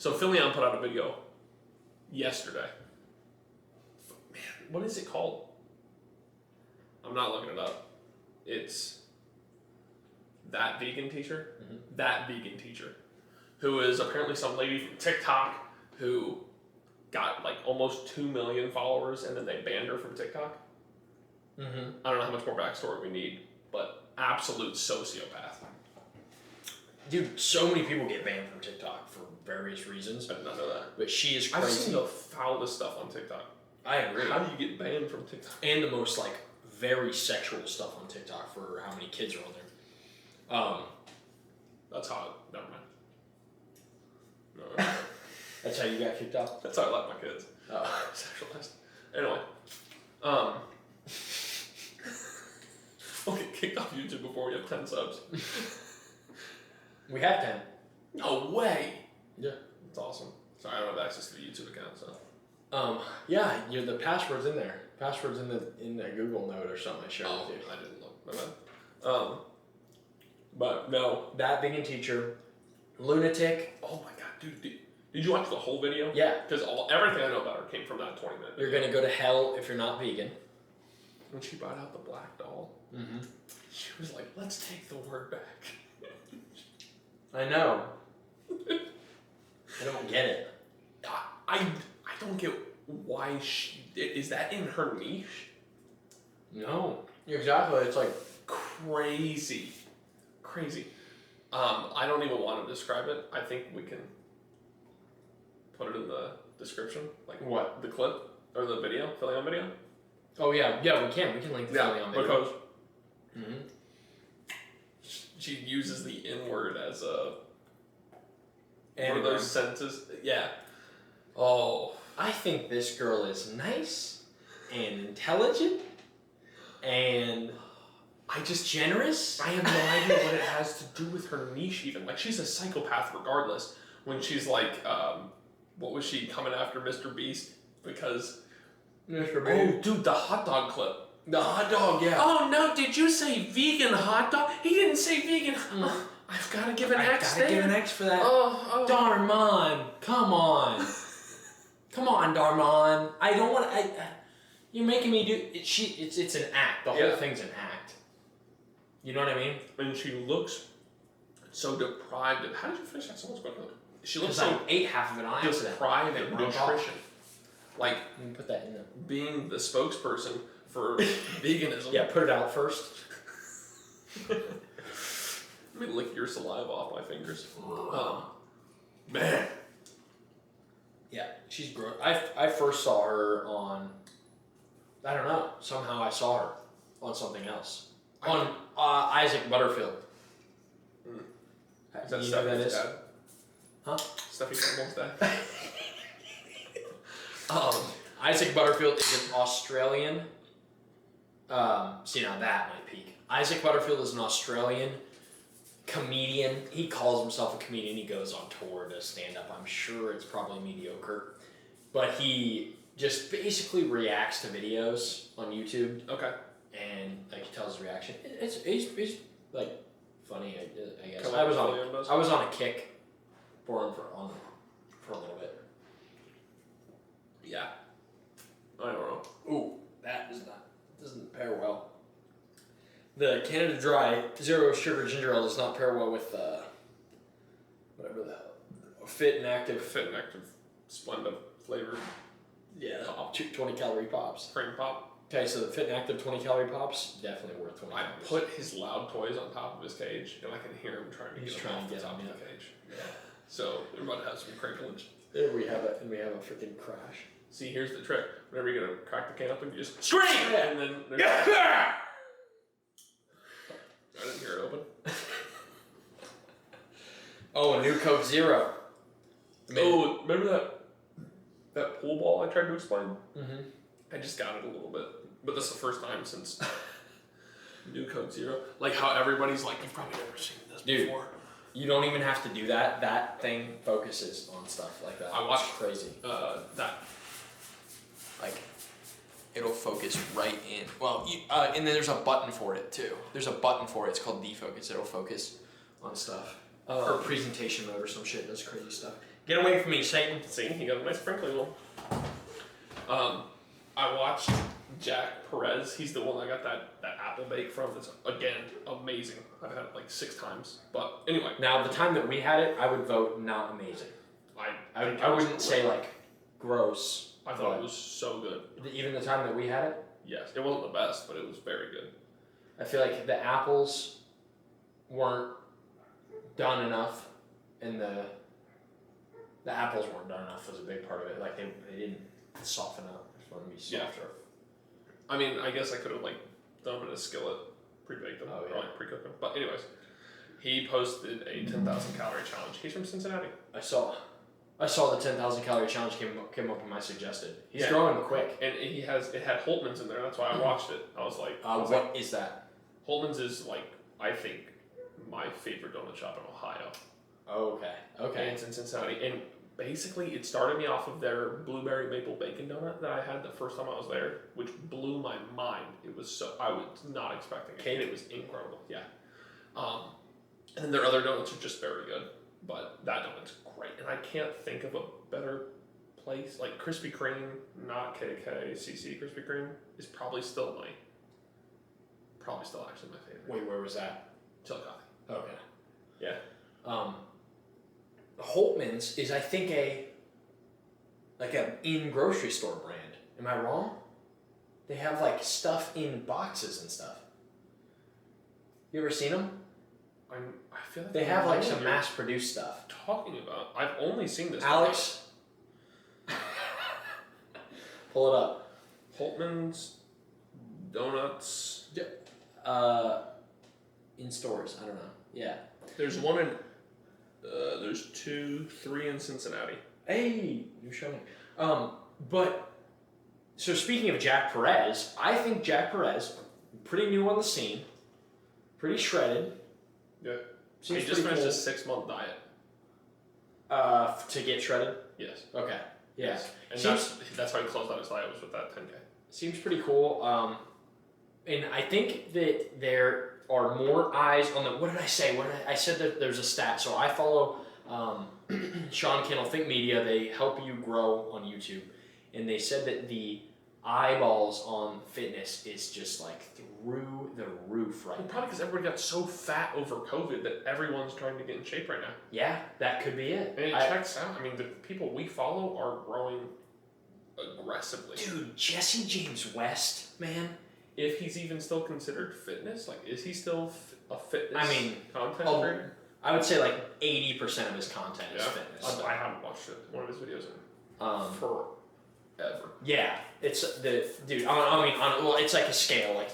So Philion put out a video yesterday. Man, what is it called? I'm not looking it up. It's That Vegan Teacher? Mm-hmm. That Vegan Teacher. Who is apparently some lady from TikTok who got like almost 2 million followers and then they banned her from TikTok. Mm-hmm. I don't know how much more backstory we need, but absolute sociopath. Dude, so many people get banned from TikTok for various reasons. I did not know that. But she is crazy. I've seen the foulest stuff on TikTok. I agree. How do you get banned from TikTok? And the most like very sexual stuff on TikTok for how many kids are on there. That's how. Never mind. No. That's how you got kicked out? That's how I like my kids. Oh. Sexualized. Anyway. We'll get kicked off YouTube before we have 10 subs. We have 10. No way! Yeah. That's awesome. Sorry, I don't have access to the YouTube account, so. Yeah, the password's in there. Password's in the Google Note or something I shared with you. I didn't look. My bad. But no. That Vegan Teacher, lunatic. Oh my god, dude. Did you watch the whole video? Yeah. Because everything I know about her came from that 20-minute video. You're gonna go to hell if you're not vegan. When she brought out the black doll, she was like, let's take the word back. I know. I don't get it. I don't get why she... Is that in her niche? No. Exactly. It's like... Crazy. I don't even want to describe it. I think we can put it in the description. Like what? The clip? Or the video? Philion video? Oh, yeah. Yeah, we can. We can link the Philion video. Because she uses the N-word as a... one of those sentences. Yeah. Oh. I think this girl is nice and intelligent and generous. I have no idea what it has to do with her niche even. Like, she's a psychopath regardless. When she's like, what was she coming after Mr. Beast? Because... Mr. Beast? Oh, dude, the hot dog clip. The hot dog, yeah. Oh, no, did you say vegan hot dog? He didn't say vegan. Oh, I've got to give an X there. I gotta give an X for that. Oh. Darman, come on. Come on, Darman. I don't want to... You're making me do... It's an act. The whole thing's an act. You know what I mean? And she looks so deprived of... How did you finish that so much quicker? She looks so... so... I ate half of it on accident. Deprived of nutrition. Like, let me put that in there. Being the spokesperson for veganism. Yeah, put it out first. Let me lick your saliva off my fingers. Man. Yeah, she's gross. I first saw her on... I don't know. Somehow I saw her on something else. On Isaac Butterfield. Is that you know who that is? Dad? Huh? Steffi Campbell's dad? Isaac Butterfield is an Australian. See, now that might peak. Isaac Butterfield is an Australian comedian. He calls himself a comedian. He goes on tour to stand up. I'm sure it's probably mediocre. But he just basically reacts to videos on YouTube. Okay. And like he tells his reaction. It's like funny, I guess. I was on a kick for him for a little bit. Yeah. I don't know. Ooh, doesn't pair well. The Canada Dry Zero Sugar Ginger Ale does not pair well with whatever the hell. Fit and Active Splenda flavored. Yeah, 20 calorie pops. Cream pop. Okay, so the Fit and Active 20 calorie pops, definitely worth 20 calories. I put his loud toys on top of his cage, and I can hear him trying to get off the top of the cage. Yeah. So we're about to have some crinkleage. There we have it, and we have a freaking crash. See, here's the trick. Whenever you're gonna crack the can open, you just scream, and then I didn't hear it open. Oh, a new Coke Zero. Oh, remember that pool ball I tried to explain? Mm-hmm. I just got it a little bit, but this is the first time since new Coke Zero. Like how everybody's like, you've probably never seen this before. You don't even have to do that. That thing focuses on stuff like that. I watched crazy. That. Like, it'll focus right in. Well, and then there's a button for it too. There's a button for it. It's called defocus. It'll focus on stuff. Or presentation mode or some shit. Does crazy stuff. Get away from me, Satan. See, he got a nice sprinkly one. I watched Jack Perez. He's the one I got that apple bake from. It's, again, amazing. I've had it like 6 times. But anyway. Now, the time that we had it, I would vote not amazing. I wouldn't say, like, gross. I thought it was so good. Even the time that we had it? Yes. It wasn't the best, but it was very good. I feel like the apples weren't done enough, and the apples weren't done enough was a big part of it. Like, they didn't soften up. Just wanted to be softer. Yeah. I mean, I guess I could have, like, done them in a skillet, pre-baked them, or, like, pre-cooked them. But anyways, he posted a 10,000 calorie challenge. He's from Cincinnati. I saw the 10,000 calorie challenge came up in my suggested. He's growing quick. And it had Holtman's in there. That's why I watched it. I was like... what is that? Holtman's is, like, I think, my favorite donut shop in Ohio. Oh, okay. And it's in Cincinnati. And basically, it started me off of their blueberry maple bacon donut that I had the first time I was there, which blew my mind. It was so... I was not expecting it. Cake? It was incredible. Yeah. And then their other donuts are just very good. But that donut's great. And I can't think of a better place. Like, Krispy Kreme, not KK, CC Krispy Kreme, is probably still actually my favorite. Wait, where was that? Chillicothe. Okay. Yeah. Holtman's is, I think, a in grocery store brand. Am I wrong? They have like stuff in boxes and stuff. You ever seen them? I feel like they have like some mass-produced stuff. Talking about, I've only seen this. Alex, pull it up. Holtman's donuts. In stores, I don't know. Yeah. There's one in. There's 2, 3 in Cincinnati. Hey, you're showing. But so speaking of Jack Perez, I think Jack Perez, pretty new on the scene, pretty shredded. Yeah. Seems he just finished cool. a 6-month diet. To get shredded? Yes. Okay. Yeah. Yes. And that's how he closed out his diet, was with that 10K. Seems pretty cool. And I think that there are more eyes on the... What did I say? I said that there's a stat. So I follow Sean Cannell, Think Media. They help you grow on YouTube. And they said that the eyeballs on fitness is just like through the roof right now. Probably because everybody got so fat over COVID that everyone's trying to get in shape right now. Yeah, that could be it. And it checks out. I mean, the people we follow are growing aggressively. Dude, Jesse James West, man. If he's even still considered fitness, like, is he still a fitness content creator? I would say like 80% of his content is fitness. I haven't watched one of his videos in forever. Yeah, it's the dude. Well, it's like a scale. Like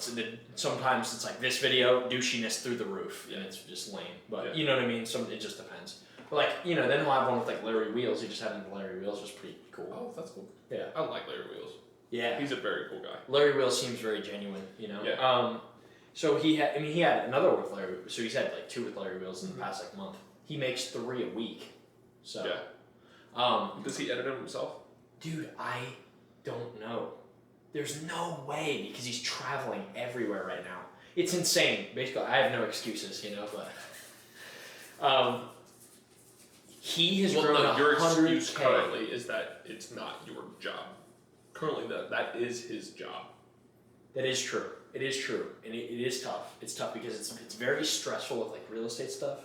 sometimes it's like this video douchiness through the roof, and it's just lame. But you know what I mean. It just depends. But like then he'll have one with like Larry Wheels. He just had him with Larry Wheels, was pretty cool. Oh, that's cool. Yeah, I like Larry Wheels. Yeah, he's a very cool guy. Larry Wheels seems very genuine. You know. Yeah. So he had another one with Larry. So he's had like 2 with Larry Wheels in the past like month. He makes 3 a week. So. Yeah. Does he edit them himself? Dude, I don't know. There's no way because he's traveling everywhere right now. It's insane. Basically, I have no excuses, you know, but he has grown your 100K. excuse currently is that it's not your job. Currently, that is his job. That is true. It is true, and it is tough. It's tough because it's very stressful with like real estate stuff.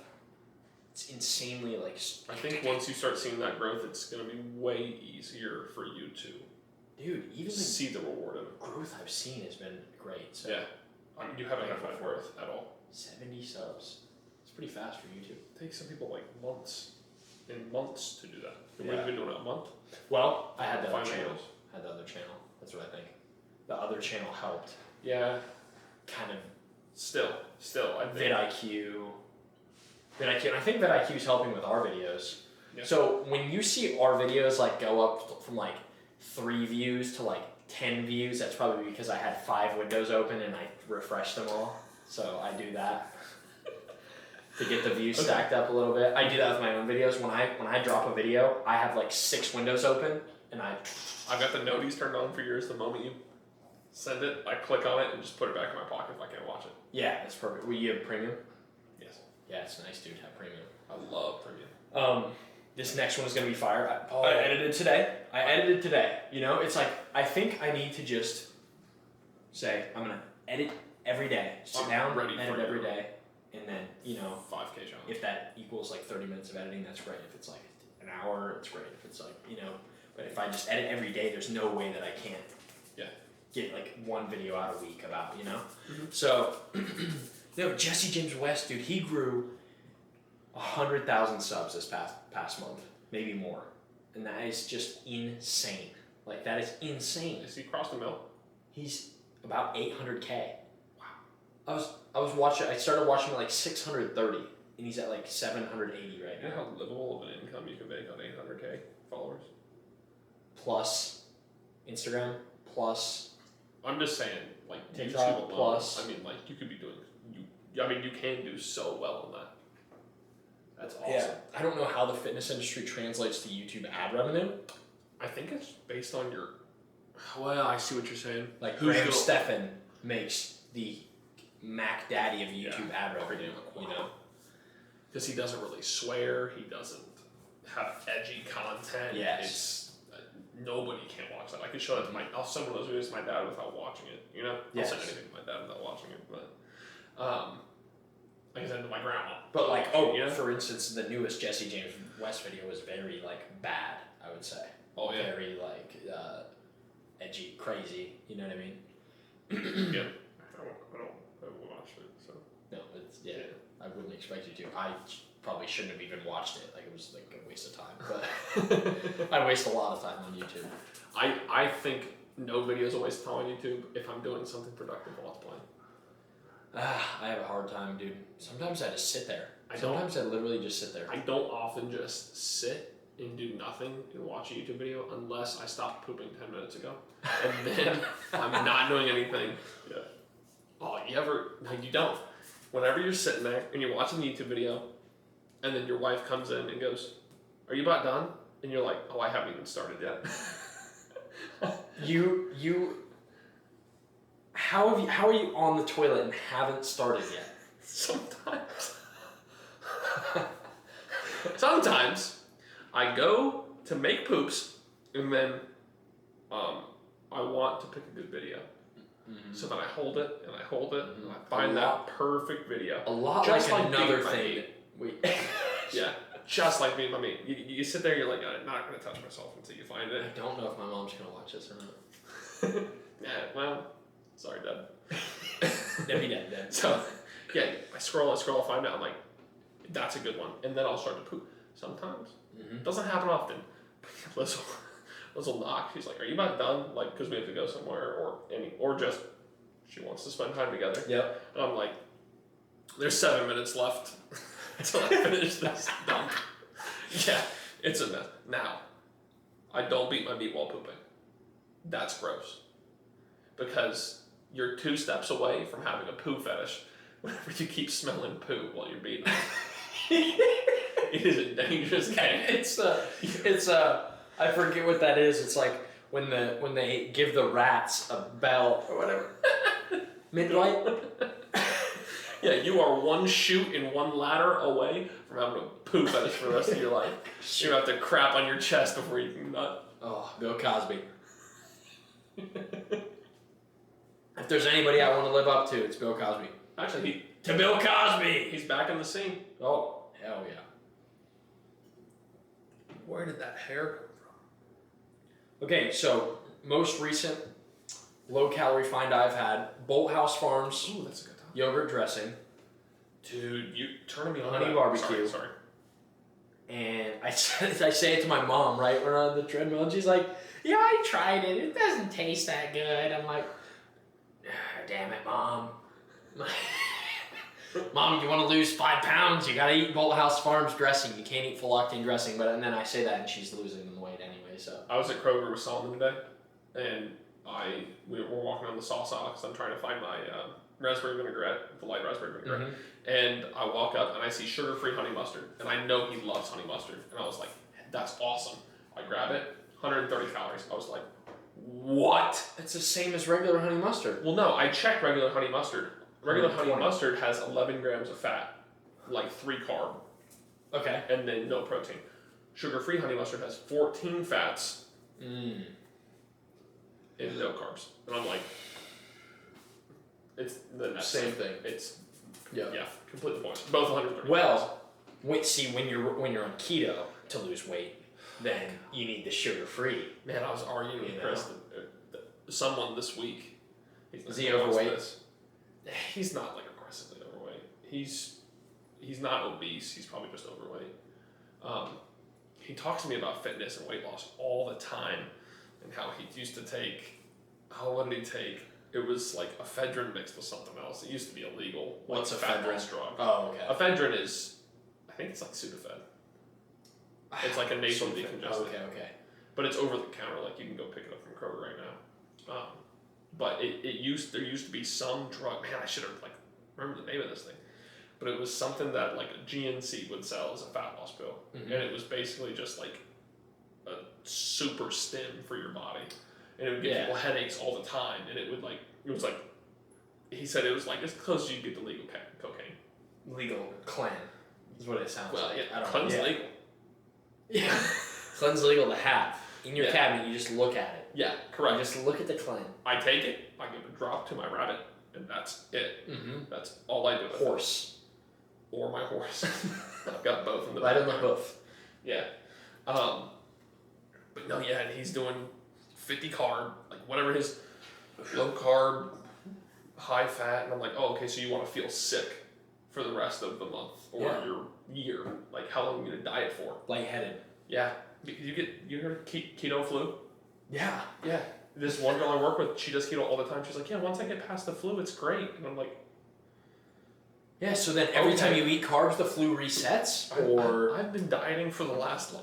It's insanely like. I think once you start seeing that growth, it's gonna be way easier for you to. Dude, even see the reward of it. Growth I've seen has been great. So. Yeah, you haven't had that growth at all. 70 subs. It's pretty fast for YouTube. It takes some people like months to do that. We've been doing it a month. Well, I had the other 5 channel. videos. That's what I think. The other channel helped. Yeah. Kind of. Still, I think. vidIQ. And I think vidIQ is helping with our videos. Yeah. So when you see our videos like go up from like 3 views to like 10 views, that's probably because I had 5 windows open and I refreshed them all. So I do that to get the views stacked up a little bit. I do that with my own videos. When I drop a video, I have like 6 windows open and I've got the noties turned on for yours. The moment you send it, I click on it and just put it back in my pocket if I can't watch it. Yeah, that's perfect. Will you have premium? Yes. Yeah, it's nice, dude. Have premium. I love premium. this next one is going to be fire. I edited today. You know, it's like, I think I need to just say, I'm going to edit every day. Sit down, edit every day. And then, you know, 5K challenge. If that equals like 30 minutes of editing, that's great. If it's like an hour, it's great. If it's like, you know, but if I just edit every day, there's no way that I can't get like one video out a week about, you know? Mm-hmm. So, you know, Jesse James West, dude, he grew 100,000 subs this past month, maybe more. And that is just insane. Like, that is insane. Has he crossed the mill? He's about 800K. Wow. I started watching at like 630, and he's at like 780 right now. You know how livable of an income you can make on 800K followers? Plus Instagram, plus I'm just saying, like, TikTok, YouTube alone, plus. I mean, like, you could be doing, you can do so well on that. That's awesome. Yeah. I don't know how the fitness industry translates to YouTube ad revenue. I think it's based on your, well, I see what you're saying. Like, Graham Stephan makes the Mac Daddy of YouTube ad revenue, you know? Because he doesn't really swear, he doesn't have edgy content. Yes. It's, nobody can watch that. I could show that to I'll send one of those videos to my dad without watching it, you know? Yes. I'll send anything to my dad without watching it, but, I can send it to my grandma. But like, yeah. For instance, the newest Jesse James West video was very like bad, I would say. Oh yeah. Very like edgy, crazy. You know what I mean? Yeah. I don't watch it, so. No, it's I wouldn't expect you to. I probably shouldn't have even watched it. Like, it was like a waste of time. But I waste a lot of time on YouTube. I think no video is a waste of time on YouTube if I'm doing something productive while it's playing. I have a hard time, dude. Sometimes I just sit there. Sometimes I literally just sit there. I don't often just sit and do nothing and watch a YouTube video unless I stopped pooping 10 minutes ago. And then I'm not doing anything. Yeah. Oh, no, you don't. Whenever you're sitting there and you're watching a YouTube video and then your wife comes in and goes, "Are you about done?" And you're like, "Oh, I haven't even started yet." How are you on the toilet and haven't started yet? Sometimes I go to make poops and then I want to pick a good video. Mm-hmm. So then I hold it and I hold it and I find that perfect video. A lot just like another thing. Yeah, just like being my mate. You sit there, you're like, "I'm not going to touch myself until you find it." I don't know if my mom's going to watch this or not. Yeah, well, sorry, Dad. That'd be dead. So, yeah, I scroll, find out, I'm like, that's a good one. And then I'll start to poop. Sometimes. Mm-hmm. Doesn't happen often. Liz will knock. She's like, "Are you about done?" Like, because we have to go somewhere, or just she wants to spend time together. Yep. And I'm like, "There's 7 minutes left until I finish this dump." Yeah, it's a mess. Now, I don't beat my meat while pooping. That's gross. Because you're 2 steps away from having a poo fetish whenever you keep smelling poo while you're beating it. It is a dangerous game. It's I forget what that is. It's like when they give the rats a bell or whatever. Mid-light? Yeah, you are one chute and one ladder away from having a poo fetish for the rest of your life. You're going to have to crap on your chest before you can nut. Oh, Bill Cosby. If there's anybody I want to live up to, it's Bill Cosby. Actually, Bill Cosby! He's back in the scene. Oh, hell yeah. Where did that hair come from? Okay, so most recent low-calorie find I've had, Bolthouse Farms. Ooh, that's a good time. Yogurt dressing. Dude, you turning me on honey that. barbecue. Sorry. And I say it to my mom, right? We're on the treadmill, and she's like, "Yeah, I tried it. It doesn't taste that good." I'm like, "Damn it, Mom. Mom, you want to lose 5 pounds? You gotta eat Bolthouse Farms dressing. You can't eat full octane dressing." But and then I say that, and she's losing the weight anyway. So I was at Kroger with Solomon today, and we were walking on the sauce aisle because I'm trying to find my raspberry vinaigrette, the light raspberry vinaigrette. Mm-hmm. And I walk up and I see sugar-free honey mustard, and I know he loves honey mustard. And I was like, "That's awesome." I grab it, 130 calories. I was like, "What?" It's the same as regular honey mustard. Well, no, I checked regular honey mustard. Regular honey mustard has 11 grams of fat, like 3 carb. Okay. And then no protein. sugar-free honey mustard has 14 fats and no carbs. And I'm like, it's the next Same thing. It's completely pointless. Both 130. Well, when you're on keto to lose weight, then you need the sugar-free. Man, I was arguing with Chris. Someone this week. Is he overweight? He's not like aggressively overweight. He's not obese. He's probably just overweight. He talks to me about fitness and weight loss all the time, and how he used to take. What did he take? It was like ephedrine mixed with something else. It used to be illegal. What's like ephedrine? Fat loss drug. Oh, okay. Ephedrine is, I think it's like Sudafed. It's like a nasal decongestant. Okay. But it's over the counter. Like you can go pick it up from Kroger right now. But there used to be some drug. Man, I should have like remember the name of this thing. But it was something that like a GNC would sell as a fat loss pill, and it was basically just like a super stim for your body, and it would give people headaches all the time. And it was like he said it was like as close as you get to legal cocaine. Legal cleanse is what it sounds like. Yeah, cleanse legal. Yeah, cleanse legal to have in your cabinet. You just look at it. Yeah, correct. You just look at the cleanse. I take it. I give a drop to my rabbit, and that's it. That's all I do. With horse. Or my horse. I've got both in the right back. on the hoof. Yeah. But no, yeah, and he's doing 50 carb, like whatever his low carb, high fat, and I'm like, oh, okay, so you want to feel sick for the rest of the month or your year. Like, how long are you going to diet for? Lightheaded. Yeah. You heard keto flu? Yeah. Yeah. This one girl I work with, she does keto all the time. She's like, yeah, once I get past the flu, it's great. And I'm like, yeah, so then every time you eat carbs, the flu resets? Or I've been dieting for the last,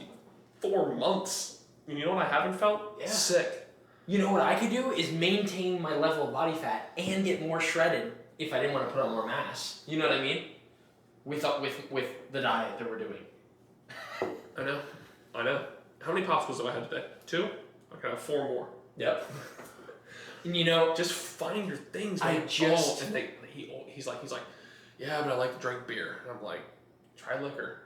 4 months. And you know what I haven't felt? Yeah. Sick. You know what I could do is maintain my level of body fat and get more shredded if I didn't want to put on more mass. You know what I mean? With the diet that we're doing. I know. How many popsicles do I have today? 2? I could have 4 more. Yep. And just find your things. Man. And he's like, yeah, but I like to drink beer. And I'm like, try liquor.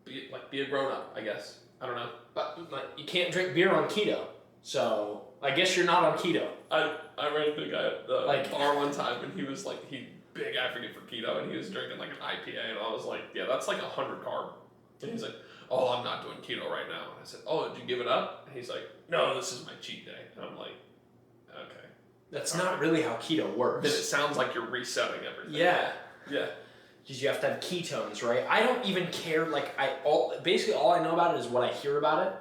Be a grown up, I guess. I don't know. But you can't drink beer on keto. So I guess you're not on keto. I ran into a guy at the bar one time, and he was like, big advocate for keto, and he was drinking like an IPA, and I was like, yeah, that's like 100 carb. And he's like, oh, I'm not doing keto right now. And I said, oh, did you give it up? And he's like, no, this is my cheat day. And I'm like, okay. That's not really how keto works. Then it sounds like you're resetting everything. Yeah. Yeah. Because you have to have ketones, right? I don't even care. Basically all I know about it is what I hear about it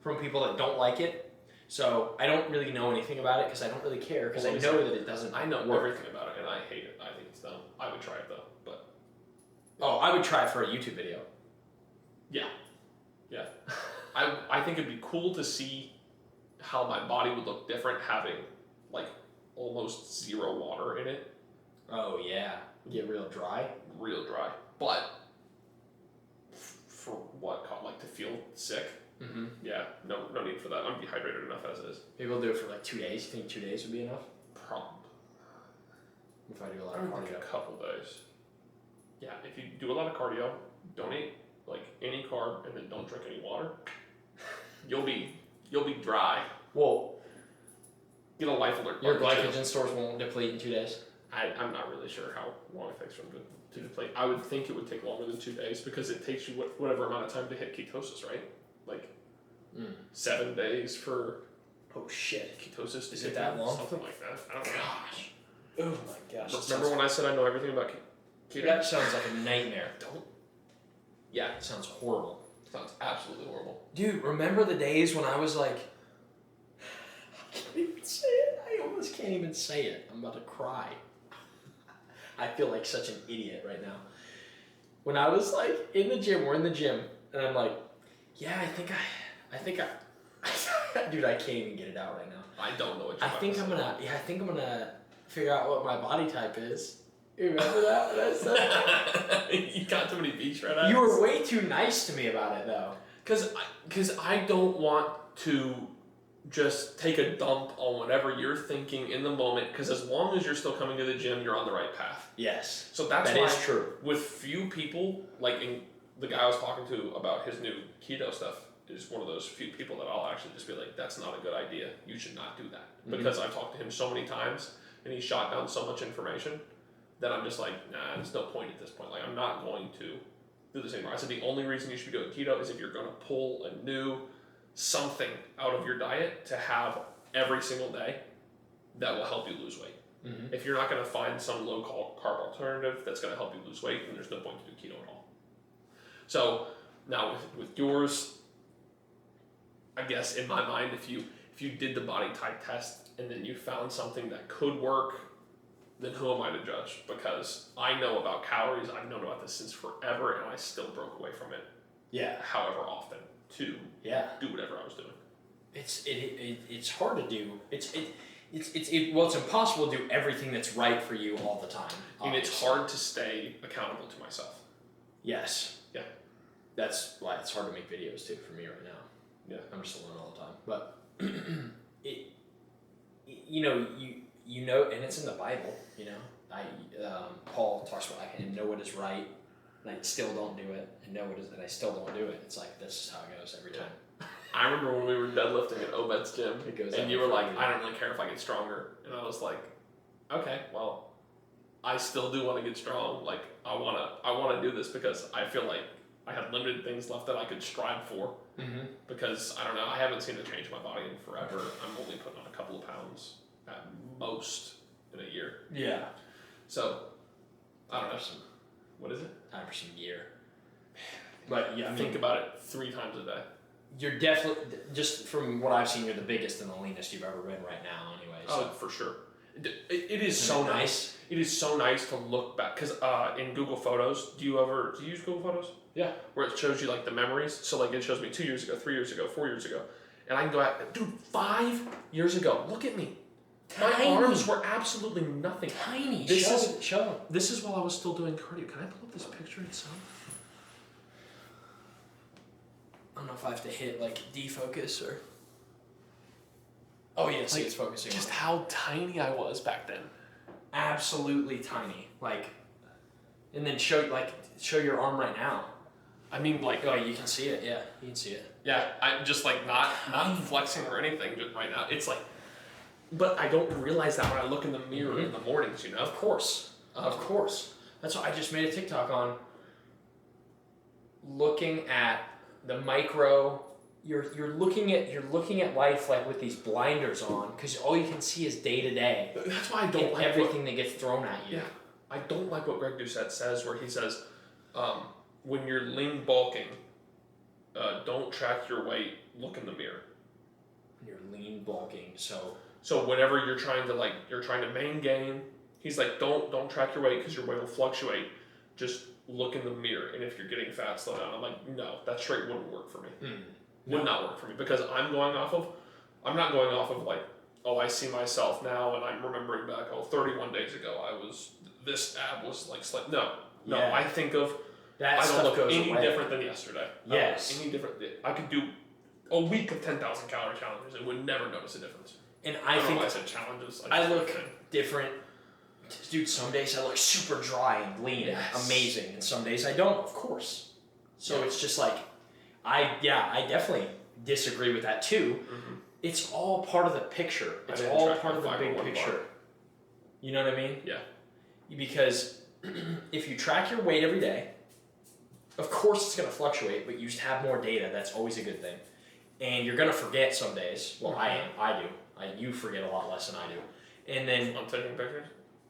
from people that don't like it. So I don't really know anything about it because I don't really care because I know that it doesn't. I know work. everything about it and I hate it. I think it's dumb. I would try it though, but. Oh, I would try it for a YouTube video. Yeah. I think it'd be cool to see how my body would look different having almost zero water in it. Oh yeah, get real dry. But for what? To feel sick? Mm-hmm. Yeah, no need for that. I'm dehydrated enough as is. Maybe we'll do it for 2 days. You think 2 days would be enough? Probably. If I do a lot of cardio. A couple days. Yeah, if you do a lot of cardio, don't eat any carb, and then don't drink any water, you'll be dry. Well, get a life alert. Your glycogen stores won't deplete in 2 days? I'm not really sure how long it takes for them to deplete. I would think it would take longer than 2 days because it takes you whatever amount of time to hit ketosis, right? 7 days for. Oh shit! Ketosis. Is it that long? Something like that. I don't know. Gosh. Oh my gosh. Remember when I said I know everything about keto? That sounds like a nightmare. Yeah. It sounds horrible. Sounds absolutely horrible. Dude, remember the days when I was like, I can't even say it. I almost can't even say it. I'm about to cry. I feel like such an idiot right now. When I was in the gym, we're in the gym, and I'm like, yeah, I think I, dude, I can't even get it out right now. I don't know what I think I'm gonna figure out what my body type is. You remember that when I said that? You got too many beach red eyes. You were way too nice to me about it though. Because I don't want to just take a dump on whatever you're thinking in the moment, because as long as you're still coming to the gym, you're on the right path. Yes. So that is true. With few people, the guy I was talking to about his new keto stuff is one of those few people that I'll actually just be like, that's not a good idea. You should not do that. Because I've talked to him so many times and he shot down so much information that I'm just like, nah, there's no point at this point. Like, I'm not going to do this anymore. I said the only reason you should be doing keto is if you're going to pull a new something out of your diet to have every single day that will help you lose weight. If you're not going to find some low carb alternative that's going to help you lose weight, then there's no point to do keto at all. So now with yours, I guess in my mind, if you did the body type test and then you found something that could work, then who am I to judge? Because I know about calories. I've known about this since forever, and I still broke away from it. Yeah. However often to do whatever I was doing. It's hard to do. It's impossible to do everything that's right for you all the time. And it's hard to stay accountable to myself. Yes. Yeah. That's why it's hard to make videos too for me right now. Yeah. I'm just alone all the time. But you know, and it's in the Bible. You know, Paul talks about I know what is right, and I still don't do it. I know what is, and I still don't do it. It's like this is how it goes every time. I remember when we were deadlifting at Obed's gym, and you were like, you. I don't really care if I get stronger. And I was like, okay, well, I still do want to get strong. Like, I wanna do this because I feel like I have limited things left that I could strive for. Because, I don't know, I haven't seen a change in my body in forever. I'm only putting on a couple of pounds at most in a year. Yeah. So, I don't know. What is it? Time for some gear. But yeah, think about it 3 times a day. You're definitely, just from what I've seen, you're the biggest and the leanest you've ever been right now anyway. So. Oh, for sure. It is so nice. It is so nice to look back. Because in Google Photos, do you use Google Photos? Yeah. Where it shows you like the memories. So like it shows me 2 years ago, 3 years ago, 4 years ago. And I can go out, dude, 5 years ago, look at me. Tiny. My arms were absolutely nothing. Tiny. Show. This is while I was still doing cardio. Can I pull up this picture itself? I don't know if I have to hit like defocus or. Oh yeah, see, it's focusing. Just how tiny I was back then. Absolutely tiny. Like, and then show your arm right now. I mean, like, oh, you can see it. Yeah, you can see it. Yeah, I'm just like not flexing or anything right now. It's like, but I don't realize that when I look in the mirror in the mornings. You know. Of course. That's why I just made a TikTok on looking at the micro. You're looking at life like with these blinders on because all you can see is day to day. That's why I don't like everything that gets thrown at you. Yeah, I don't like what Greg Doucette says, where he says, when you're lean bulking, don't track your weight. Look in the mirror. You're lean bulking, so whenever you're trying to main gain, he's like, don't track your weight because your weight will fluctuate. Just look in the mirror, and if you're getting fat, slow down. I'm like, no, that straight wouldn't work for me. Would not work for me because I'm not going off of like, oh, I see myself now and I'm remembering back, 31 days ago this ab was like slight. No, I think of, that I don't look any away. different than yesterday. Yes. Any different. I could do a week of 10,000 calorie challenges and would never notice a difference. And I think know why I said challenges. I look different. Dude, some days I look super dry and lean and amazing, and some days I don't, of course. So it's just like, I definitely disagree with that too. It's all part of the picture. It's all part of the big picture. Bar. You know what I mean? Yeah. Because if you track your weight every day, of course it's going to fluctuate, but you just have more data. That's always a good thing. And you're going to forget some days. Well, I do. You forget a lot less than I do. And then on taking pictures,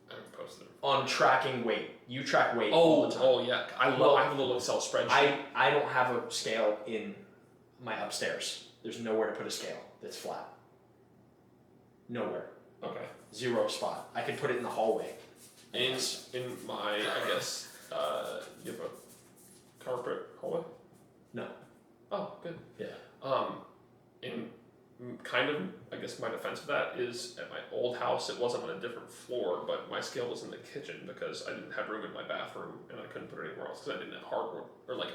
I haven't posted it. On tracking weight, you track weight all the time. Oh yeah, I have a little Excel spreadsheet. I don't have a scale in my upstairs. There's nowhere to put a scale that's flat. Nowhere. Okay. 0 spot. I could put it in the hallway. In my, I guess, you have a carpet hallway? No. Oh, good. Yeah. In kind of, I guess my defense of that is at my old house, it wasn't on a different floor, but my scale was in the kitchen because I didn't have room in my bathroom and I couldn't put it anywhere else because I didn't have hardwood or like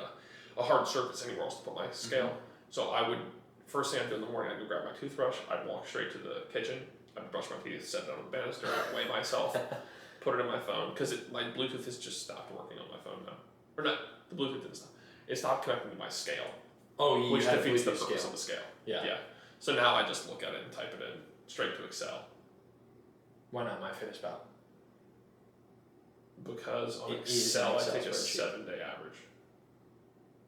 a hard surface anywhere else to put my scale. So I would, first thing I'd do in the morning, I'd go grab my toothbrush, I'd walk straight to the kitchen, I'd brush my teeth, sit down on the banister, I'd weigh myself, put it in my phone, because my Bluetooth has just stopped working on my phone now. Or not, the Bluetooth didn't stop. it stopped connecting to my scale. Oh, you which had defeats the Bluetooth purpose scale. of the scale. Yeah. Yeah. So now I just look at it and type it in straight to Excel. Why not MyFitnessPal? Because on It is Excel, an I Excel take a spreadsheet. 7-day average.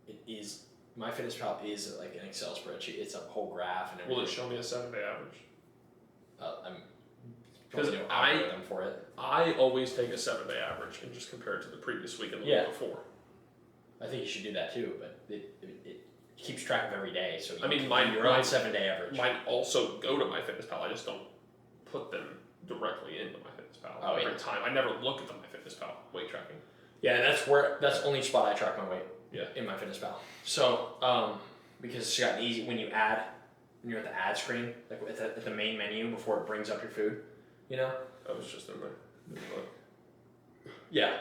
It is. MyFitnessPal is like an Excel spreadsheet. It's a whole graph and everything. Will it show me a 7-day average? I'm Because probably no algorithm for it. I always take a 7-day average and just compare it to the previous week and the Yeah. week before. I think you should do that too, but it keeps track of every day. So I mean, your mine- own 7-day average. Mine also go to MyFitnessPal. I just don't put them directly into MyFitnessPal Oh, every yeah. time. I never look at the MyFitnessPal weight tracking. Yeah, that's the only spot I track my weight. Yeah. In MyFitnessPal. So because it's got easy when you're at the ad screen, like at the main menu before it brings up your food, you know. I was just in there. Didn't look. Yeah.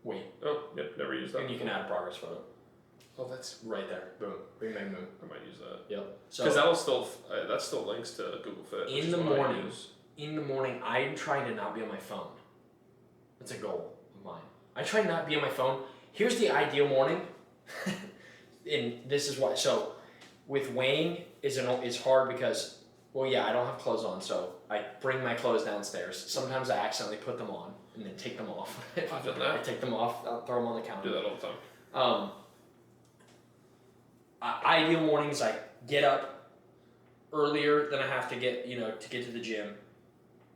Wait, Oh, yep, never used that. and you can before. add a progress photo Oh, that's. right there. Boom. Bing, bang, boom. I might use that. Yep. Because So that still links to Google Fit. which In is the what I morning. use. in the morning, I'm trying to not be on my phone. That's a goal of mine. I try not to be on my phone. Here's the ideal morning, and this is why. So, with weighing is hard because, well, yeah, I don't have clothes on, so I bring my clothes downstairs. Sometimes I accidentally put them on and then take them off. I've done I that. take them off, I'll throw them on the I counter. do that all the time. Ideal mornings, I get up earlier than I have to get, to get to the gym,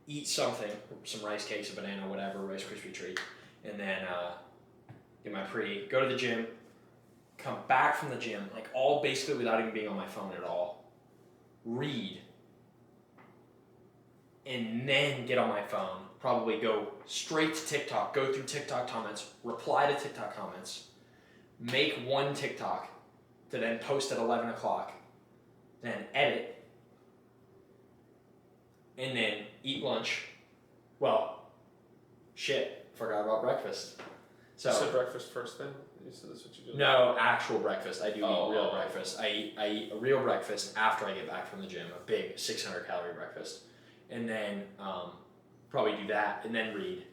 eat something, some rice cakes, a banana, whatever, Rice Krispie treat, and then get my pre, go to the gym, come back from the gym, like all basically without even being on my phone at all, read, and then get on my phone, probably go straight to TikTok, go through TikTok comments, reply to TikTok comments, make one TikTok to then post at 11 o'clock, then edit, and then eat lunch. Well, shit, forgot about breakfast. So You said breakfast first thing? You said that's what you do? no, actual breakfast. I do eat Oh, real oh. breakfast. I eat a real breakfast after I get back from the gym, a big 600 calorie breakfast. And then probably do that, and then read,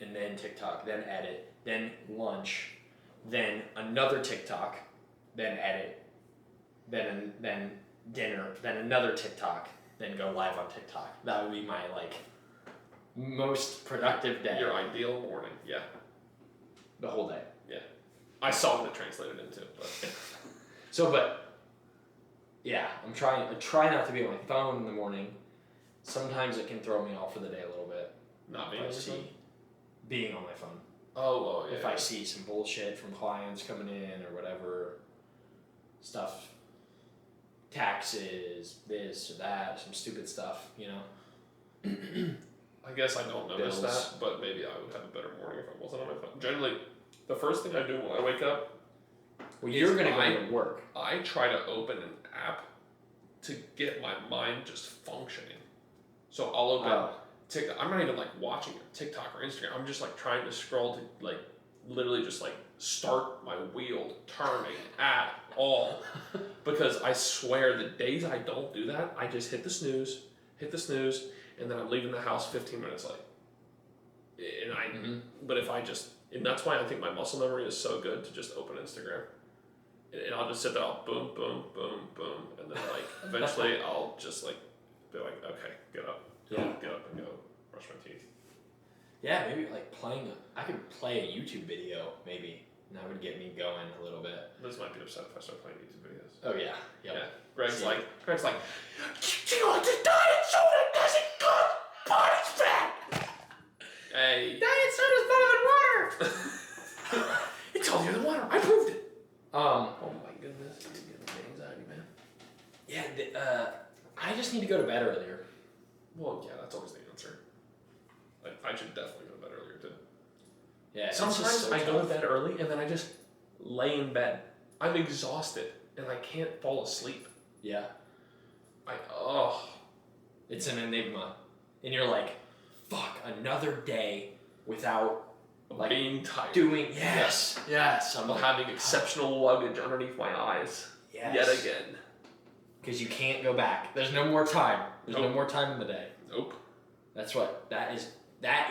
and then TikTok, then edit, then lunch, then another TikTok, then edit, then dinner, then another TikTok, then go live on TikTok. That would be my most productive day. Your ideal morning, yeah. The whole day. I saw what it translated into, but So, but yeah, I try not to be on my phone in the morning. Sometimes it can throw me off for the day a little bit. not being If I on your see phone? being on my phone. Oh, yeah. If I see some bullshit from clients coming in or whatever, stuff, taxes, this or that, some stupid stuff, I guess I don't notice Bills. that, but maybe I would have a better morning if I wasn't on my phone. Generally, the first thing I do when I wake up, Well, Is you're gonna I- go to work. I try to open an app to get my mind just functioning. So I'll open TikTok. I'm not even watching TikTok or Instagram. I'm just trying to scroll to literally just start my wheel turning at all. Because I swear the days I don't do that, I just hit the snooze, and then I'm leaving the house 15 minutes late. And but if I just, and that's why I think my muscle memory is so good to just open Instagram. And I'll just sit there, I'll boom, boom, boom, boom, and then eventually I'll just be okay, get up, Yeah. get up and go brush my teeth. Yeah, maybe I could play a YouTube video maybe, and that would get me going a little bit. Liz might be upset if I start playing YouTube videos. Oh yeah, Yeah. yep. Greg's See. like, Do you want the diet soda doesn't cook body's fat? hey. Diet soda's better than water. It's healthier than water. I proved it. Oh my goodness, you're getting the anxiety, man. yeah, I just need to go to bed earlier. Well, yeah, that's always the answer. I should definitely go to bed earlier too. Yeah. it's Sometimes just so I go to tough. bed early and then I just lay in bed. I'm exhausted and I can't fall asleep. Yeah, Oh. it's an enigma, and you're like, fuck, another day without Being tired. doing. Yes. I'm I'm having exceptional luggage underneath my eyes. yes. Yet again. Because you can't go back. There's no more time. There's no Nope. more time in the day. Nope. That's what that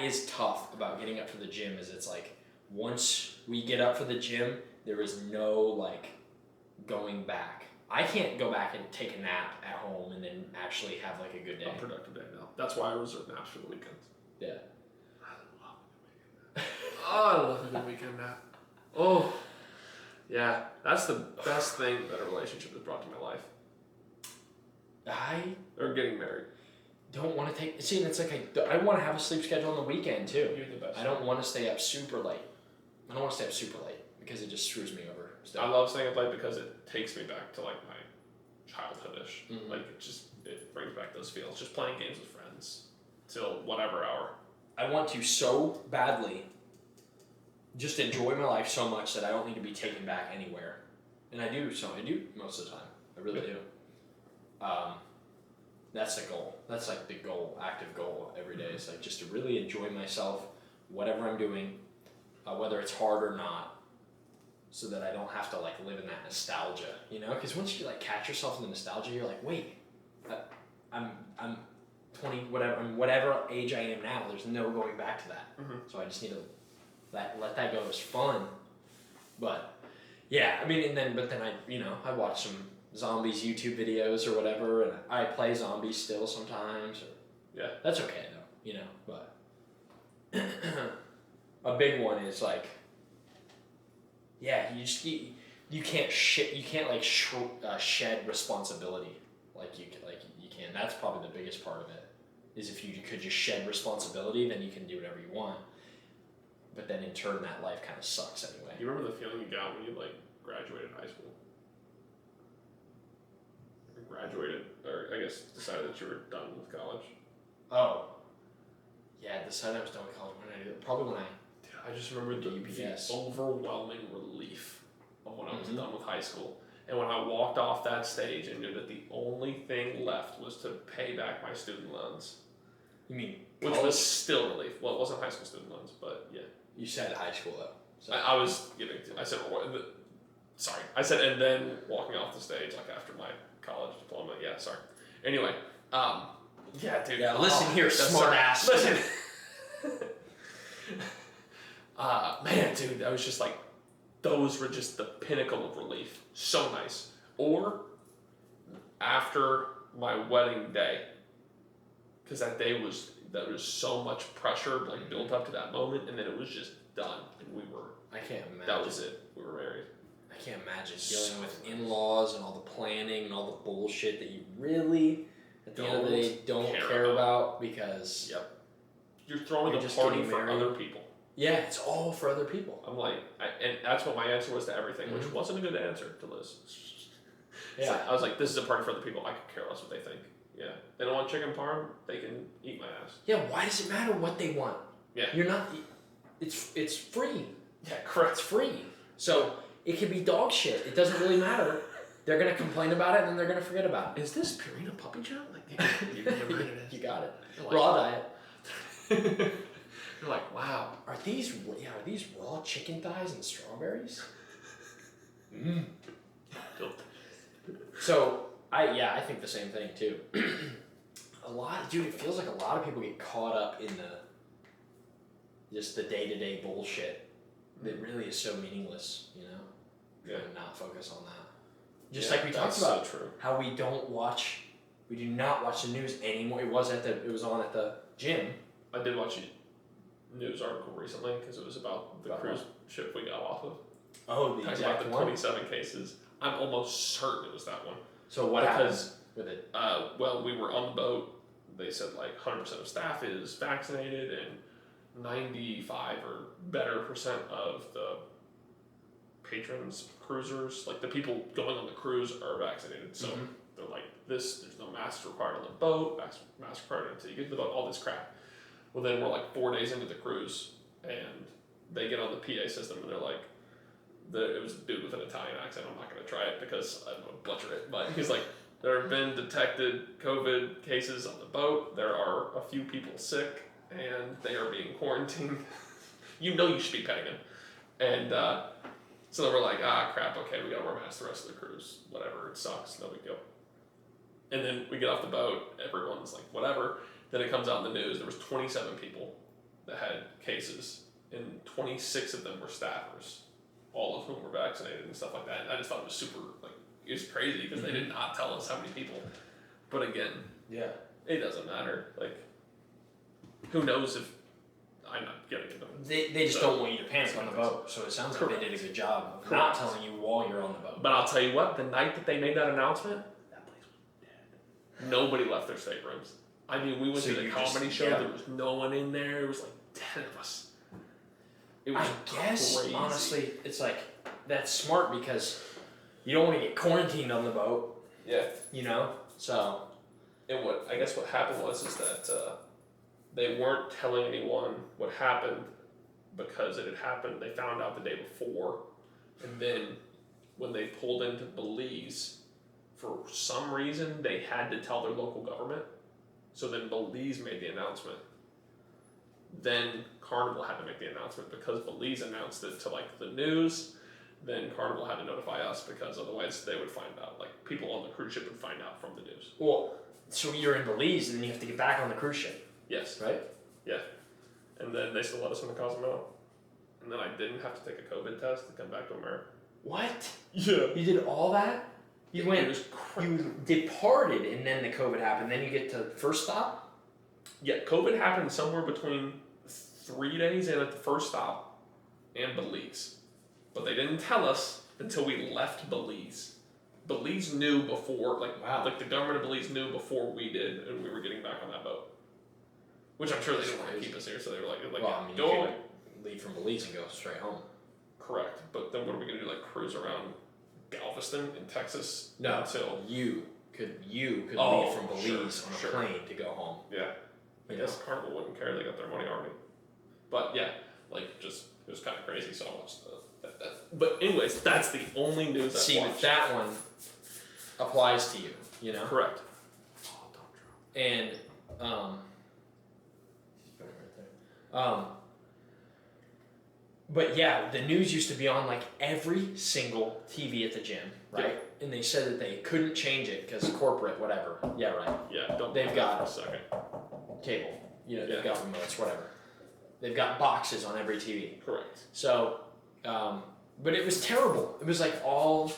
is tough about getting up for the gym. Is it's once we get up for the gym, there is no like going back. I can't go back and take a nap at home and then actually have like a good day. A productive day now. That's why I reserve naps for the weekends. Yeah. I love a good weekend nap. Oh, yeah. That's the best thing that a relationship has brought to my life. Or getting married. Don't want to take. See, it's like I want to have a sleep schedule on the weekend too. You're the best. I don't want to stay up super late. I don't want to stay up super late because it just screws me over. I love staying up late because it takes me back to like my childhoodish. Mm-hmm. Like it brings back those feels. Just playing games with friends till whatever hour. I want to so badly just enjoy my life so much that I don't need to be taken back anywhere. And I do most of the time. I really do. That's the goal. That's like the goal, active goal every day. It's like just to really enjoy myself, whatever I'm doing, whether it's hard or not, so that I don't have to like live in that nostalgia, you know? Because once you like catch yourself in the nostalgia, you're like, wait, I'm 20, whatever age I am now. There's no going back to that. Mm-hmm. So I just need to let that go. It's fun, but yeah, I mean, but then I watch some zombies YouTube videos or whatever, and I play zombies still sometimes. Yeah, that's okay though, But a big one is like, yeah, you can't shed responsibility like you can. That's probably the biggest part of it. Is if you could just shed responsibility, then you can do whatever you want. But then in turn, that life kind of sucks anyway. You remember the feeling you got when you like graduated high school? Or I guess decided that you were done with college. Oh, yeah, decided I was done with college. Probably when I just remember the overwhelming relief of when I was done with high school. And when I walked off that stage and knew that the only thing left was to pay back my student loans. You mean which college? Was still relief. Well, it wasn't high school student loans, but yeah. You said high school though. So. I was giving. I said, and then walking off the stage like after my college diploma. Yeah, sorry. Anyway, yeah, dude. Yeah, listen here, smart ass. Listen. Man, dude, I was just like, those were just the pinnacle of relief. So nice. Or after my wedding day, because there was so much pressure like built up to that moment, and then it was just done, and we were. I can't imagine. That was it. We were married. I can't imagine dealing with in-laws and all the planning and all the bullshit that you really, at the end of the day, don't care about because. Yep. You're throwing a party for other people. Yeah, it's all for other people. I'm like, and that's what my answer was to everything, which wasn't a good answer to Liz. Yeah. Like, I was like, this is a party for other people. I could care less what they think. Yeah. They don't want chicken parm, they can eat my ass. Yeah, why does it matter what they want? Yeah. You're not, it's free. Yeah, correct. It's free. So it could be dog shit. It doesn't really matter. They're going to complain about it and then they're going to forget about it. Is this Purina Puppy Chow? Like, you got it. Like, raw diet. You're like, wow. Are these raw chicken thighs and strawberries? So, I think the same thing too. It feels like a lot of people get caught up in just the day-to-day bullshit that really is so meaningless, Yeah. And not focus on that. Just like we talked about, so true. How we do not watch the news anymore. It was on at the gym. I did watch a news article recently because it was about the cruise ship we got off of. Oh, the talking exact about the 27 cases. I'm almost certain it was that one. So what happened with it? Well, we were on the boat. They said like 100% of staff is vaccinated and 95 or better percent of the patrons, cruisers, like the people going on the cruise are vaccinated. So they're like, there's no mask required on the boat, mask required until you get to the boat, all this crap. Well, then we're like 4 days into the cruise and they get on the PA system and they're like, it was a dude with an Italian accent. I'm not going to try it because I'm going to butcher it. But he's like, there have been detected COVID cases on the boat. There are a few people sick, and they are being quarantined. You should be petting him. And so then we're like, crap, okay, we got to wear masks the rest of the cruise. Whatever, it sucks, no big deal. And then we get off the boat. Everyone's like, whatever. Then it comes out in the news. There was 27 people that had cases, and 26 of them were staffers. all of whom were vaccinated and stuff like that. And I just thought it was super, like, it was crazy because they did not tell us how many people. But again, Yeah. it doesn't matter. Like, who knows if I'm not getting it. They just don't want you to panic on the boat. So it sounds like they did a good job of not telling you while you're on the boat. But I'll tell you what, the night that they made that announcement, that place was dead. Nobody left their staterooms. I mean, we went to the comedy show. There was no one in there. It was like 10 of us. It was crazy. Honestly, it's like, that's smart because you don't want to get quarantined on the boat. Yeah. You know? So. And I guess what happened was that they weren't telling anyone what happened because it had happened. They found out the day before. And then when they pulled into Belize, for some reason, they had to tell their local government. So then Belize made the announcement. Then Carnival had to make the announcement because Belize announced it to like the news. Then Carnival had to notify us because otherwise they would find out. Like people on the cruise ship would find out from the news. Well, so you're in Belize and then you have to get back on the cruise ship. Yes. Right? Yeah. And then they still let us in the Cozumel. And then I didn't have to take a COVID test to come back to America. What? Yeah. You did all that? You went. It was crazy. You departed and then the COVID happened. Then you get to first stop? Yeah, COVID happened somewhere between 3 days in at the first stop and Belize. But they didn't tell us until we left Belize. Belize knew before, like the government of Belize knew before we did, and we were getting back on that boat. Which I'm sure they didn't want to keep us here, so they were like well, I mean, go away. Leave from Belize and go straight home. Correct, but then what are we gonna do? Like cruise around Galveston in Texas? No, until you could leave from Belize on a plane to go home. Yeah, I guess Carnival wouldn't care; they got their money already. But yeah, like just it was kind of crazy. So I watched that. But anyways, that's the only news I watched. But that one applies to you. You know. Correct. Oh, don't drop. And but yeah, the news used to be on like every single TV at the gym, right? Yeah. And they said that they couldn't change it because corporate, whatever. Yeah, right. Yeah, don't. They've got for a second. Cable. You know, they've got remotes, whatever. They've got boxes on every TV. Correct. So, but it was terrible. It was like all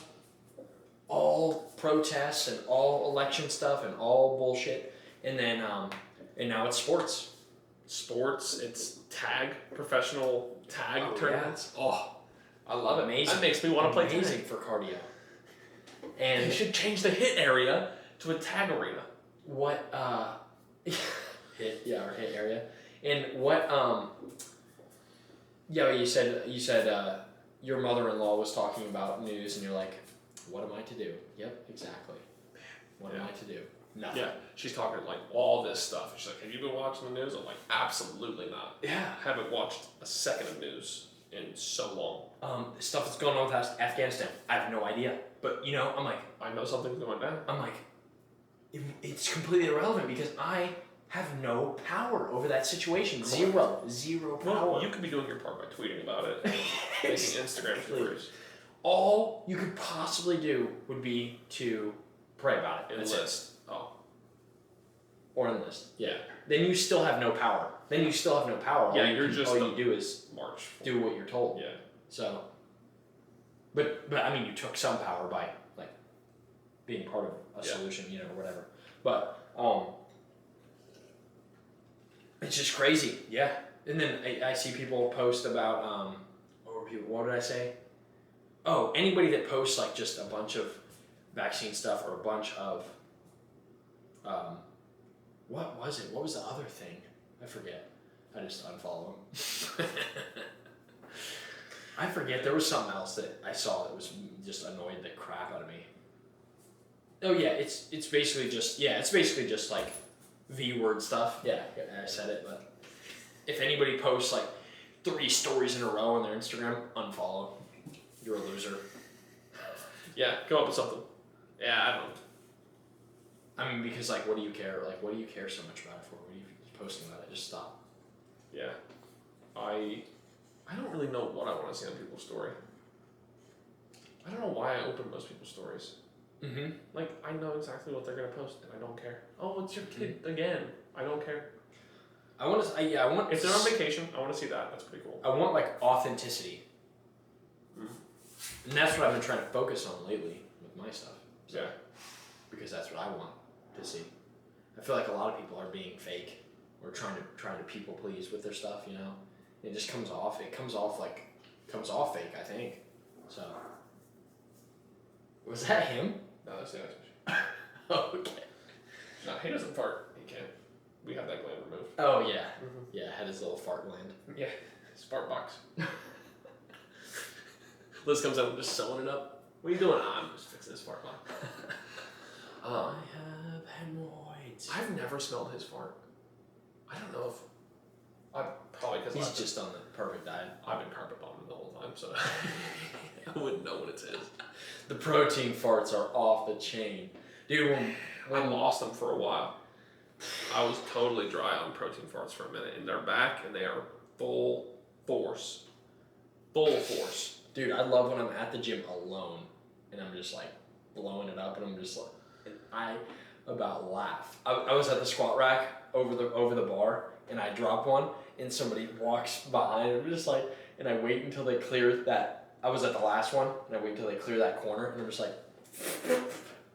protests and all election stuff and all bullshit. And then, and now it's sports. Sports, it's tag, professional tag tournaments. Yeah. Oh, I love it. Amazing. That makes me want to play tag. Amazing for cardio. And they should change the hit area to a tag arena. What, hit area. And what, you said your mother-in-law was talking about news and you're like, what am I to do? Yep, exactly. What am I to do? Nothing. Yeah, she's talking like all this stuff. She's like, have you been watching the news? I'm like, absolutely not. Yeah. I haven't watched a second of news in so long. Stuff that's going on with Afghanistan, I have no idea. But, you know, I'm like... I know something's going down. I'm like, it's completely irrelevant because I have no power over that situation. Zero power. Well, you could be doing your part by tweeting about it and making Instagram stories. All you could possibly do would be to pray about it. Enlist. Or enlist. Yeah. Then you still have no power. All you do is march. Do what you're told. Yeah. So. But I mean, you took some power by like being part of a solution, you know, or whatever. But it's just crazy. Yeah. And then I see people post about what did I say? Oh, anybody that posts like just a bunch of vaccine stuff or a bunch of what was it? What was the other thing? I forget. I just unfollow them. I forget. There was something else that I saw that was just annoyed the crap out of me. Oh yeah, it's basically just like V-word stuff. Yeah, I said it, but if anybody posts like 3 stories in a row on their Instagram, unfollow. You're a loser. Yeah, come up with something. Yeah, I don't. I mean, because like, what do you care? Like, what do you care so much about it for? What are you posting about it? Just stop. Yeah, I don't really know what I want to see on people's story. I don't know why I open most people's stories. Mm-hmm. Like, I know exactly what they're gonna post, and I don't care. Oh, it's your kid again. I don't care. I want to. I want. If they're on vacation, I want to see that. That's pretty cool. I want like authenticity. Mm-hmm. And that's what I've been trying to focus on lately with my stuff. So, Yeah. because that's what I want to see. I feel like a lot of people are being fake or trying to people please with their stuff, you know. It just comes off. It comes off fake, I think. So. Was that him? No, that's the ice machine. Okay. No, he doesn't fart. He can't. We have that gland removed. Oh yeah. Yeah, had his little fart gland. Yeah. Fart box. Liz comes out and just sewing it up. What are you doing? I'm just fixing this fart box. I have hemorrhoids. I've never smelled his fart. I don't know if probably because He's just on the perfect diet. I've been carpet bombing the whole time, so I wouldn't know what it is. The protein farts are off the chain, dude. I lost them for a while. I was totally dry on protein farts for a minute, and they're back, and they are full force. Full force. Dude, I love when I'm at the gym alone, and I'm just like blowing it up, and I'm just like, and I about laugh. I was at the squat rack over the bar, and I drop one, and somebody walks behind, and I'm just like, and I wait until they clear that. I was at the last one, and I wait until they clear that corner, and I'm just like,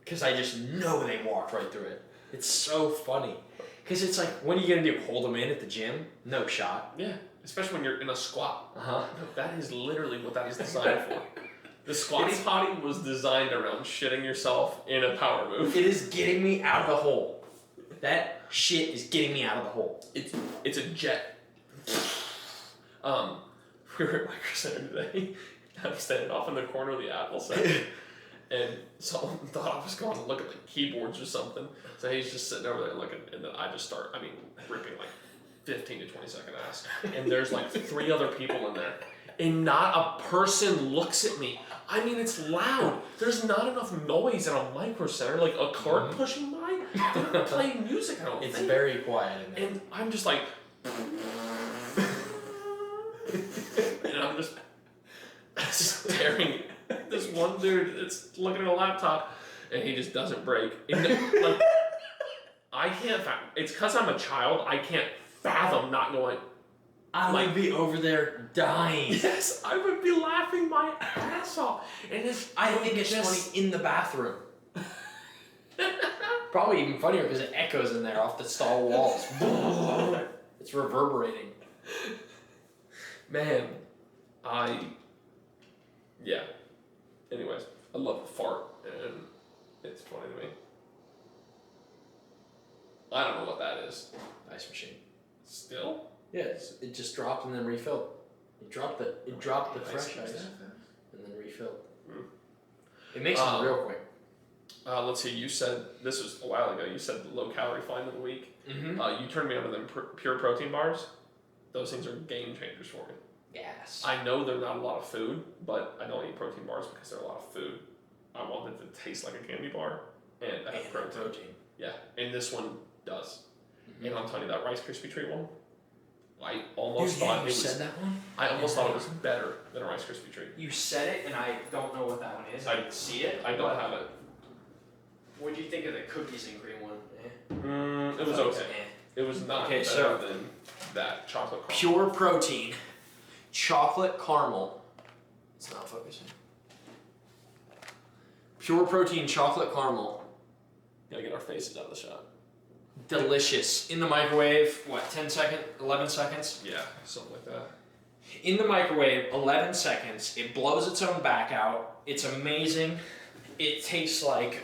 because I just know they walked right through it. It's so funny. Because it's like, what are you going to do? Hold them in at the gym? No shot. Yeah, especially when you're in a squat. Uh-huh. That is literally what that is designed for. The squatty potty was designed around shitting yourself in a power move. It is getting me out of the hole. That shit is getting me out of the hole. It's a jet. We were at Micro Center today. I'm standing off in the corner of the Apple Center. And someone thought I was going to look at the keyboards or something. So he's just sitting over there looking, and then I just start, ripping like 15 to 20 second ass. And there's like 3 other people in there. And not a person looks at me. It's loud. There's not enough noise in a Micro Center, like a cart pushing by. They're not playing music, I don't think. It's very quiet in there. And I'm just like... and I'm just staring at this one dude that's looking at a laptop, and he just doesn't break. And, I can't fathom. It's because I'm a child. I can't fathom not going. I would be over there dying. Yes, I would be laughing my ass off. And I think it's funny in the bathroom. Probably even funnier because it echoes in there off the stall walls. It's reverberating. Man, yeah. Anyways, I love a fart, and it's funny to me. I don't know what that is. Ice machine. Still? Yeah, it just dropped and then refilled. It dropped the fresh ice and then refilled. It makes them real quick. Let's see. You said this was a while ago. You said the low calorie find of the week. Mm-hmm. You turned me on to them pure protein bars. Those things are game changers for me. Yes. I know they're not a lot of food, but I don't eat protein bars because they're a lot of food. I want it to taste like a candy bar and have protein. Yeah, and this one does. Mm-hmm. And I'm telling you, that Rice Krispie treat one, I almost thought it was. You said that one? I almost thought it was better than a Rice Krispie treat. You said it, and I don't know what that one is. I didn't see it. I don't have it. What do you think of the cookies and cream one? It was okay. It was not better than that chocolate caramel. Pure protein, chocolate caramel. It's not focusing. Pure protein, chocolate caramel. Gotta get our faces out of the shot. Delicious. In the microwave, 10 seconds? 11 seconds? Yeah, something like that. In the microwave, 11 seconds. It blows its own back out. It's amazing. It tastes like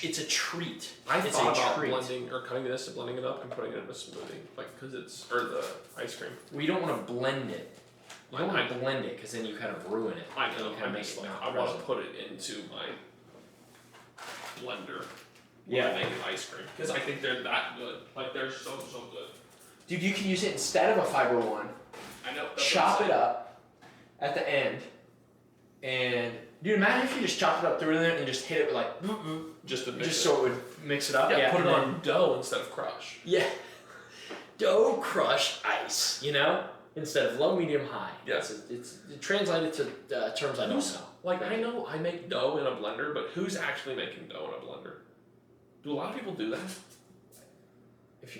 it's a treat. I thought about blending or cutting this and blending it up and putting it in a smoothie, or the ice cream. We don't want to blend it. You don't want to blend it because then you kind of ruin it. I know. I want to put it into my blender. Yeah, making ice cream because I think they're that good. They're so good. Dude, you can use it instead of a fiber one. I know. Chop it up at the end, and dude, imagine if you just chopped it up through there and just hit it with just so it would mix it up. Yeah, put it on dough instead of crush. Yeah, dough crush ice. Instead of low, medium, high. Yes, it's translated to terms I don't know. I know I make dough in a blender, but who's actually making dough in a blender? Do a lot of people do that? If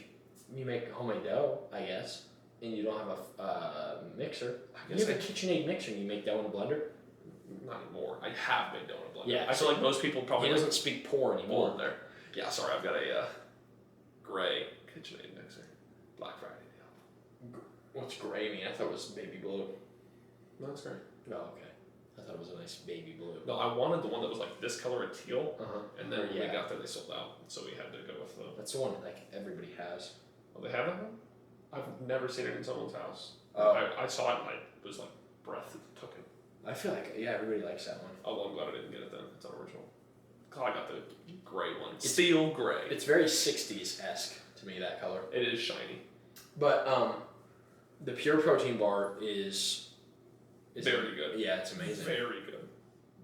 you make homemade dough, I guess, and you don't have a mixer, you have a KitchenAid mixer and you make dough in a blender. not anymore. I have made donut blender. Yeah, I feel like most people probably He doesn't speak pour anymore. in there. Yeah, sorry, I've got a gray KitchenAid mixer. Black Friday deal. What's gray mean? I thought it was baby blue. No, that's great. Oh, okay. I thought it was a nice baby blue. No, I wanted the one that was like this color and teal, and then when we Yeah. got there, they sold out, so we had to go with the. That's the one that like everybody has. Oh, they have that one? I've never seen it in someone's house. Oh. I saw it and I was like, breath took it. I feel like everybody likes that one. Oh, well, I'm glad I didn't get it then. It's unoriginal. I got the gray one. Steel gray. It's very 60s-esque to me, that color. It is shiny. But the pure protein bar is very good. Yeah, it's amazing. Very good.